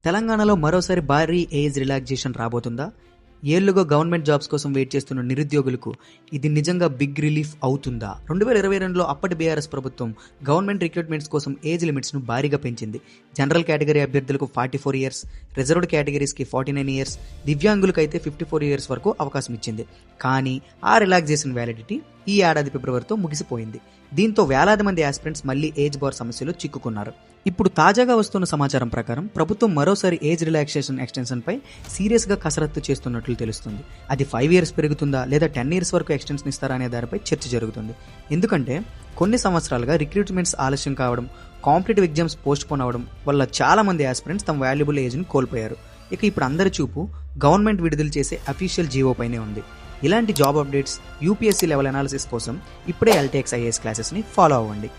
తెలంగాణలో మరోసారి భారీ ఏజ్ రిలాక్సేషన్ రాబోతుందా? ఏళ్లుగా గవర్నమెంట్ జాబ్స్ కోసం వెయిట్ చేస్తున్న నిరుద్యోగులకు ఇది నిజంగా బిగ్ రిలీఫ్ అవుతుందా? 2022లో అప్పటి బీఆర్ఎస్ ప్రభుత్వం గవర్నమెంట్ రిక్రూట్మెంట్స్ కోసం ఏజ్ లిమిట్స్ను భారీగా పెంచింది. జనరల్ కేటగిరీ అభ్యర్థులకు 44 ఇయర్స్, రిజర్వ్డ్ కేటగిరీస్కి 49 ఇయర్స్, దివ్యాంగులకైతే 54 ఇయర్స్ వరకు అవకాశం ఇచ్చింది. కానీ ఆ రిలాక్సేషన్ వ్యాలిడిటీ ఈ ఏడాది ఫిబ్రవరితో ముగిసిపోయింది. దీంతో వేలాది మంది ఆస్పిరెంట్స్ మళ్లీ ఏజ్ బార్ సమస్యలో చిక్కుకున్నారు. ఇప్పుడు తాజాగా వస్తున్న సమాచారం ప్రకారం ప్రభుత్వం మరోసారి ఏజ్ రిలాక్సేషన్ ఎక్స్టెన్షన్ పై సీరియస్ గా కసరత్తు చేస్తున్నట్లు తెలుస్తుంది. అది 5 ఇయర్స్ పెరుగుతుందా లేదా 10 ఇయర్స్ వరకు ఎక్స్టెన్షన్ ఇస్తారా అనే దానిపై చర్చ జరుగుతుంది. ఎందుకంటే కొన్ని సంవత్సరాలుగా రిక్రూట్మెంట్స్ ఆలస్యం కావడం, కాంపిటేటివ్ ఎగ్జామ్స్ పోస్ట్ పోన్ అవడం వల్ల చాలా మంది ఆస్పిరెంట్స్ తమ వాల్యుబుల్ ఏజ్ ని కోల్పోయారు. ఇక ఇప్పుడు అందరి చూపు గవర్నమెంట్ విడుదల చేసే అఫీషియల్ జీవో పైనే ఉంది. ఇలాంటి job updates, UPSC level analysis కోసం ఇప్పుడే LTX IAS క్లాసెస్ని ఫాలో అవ్వండి.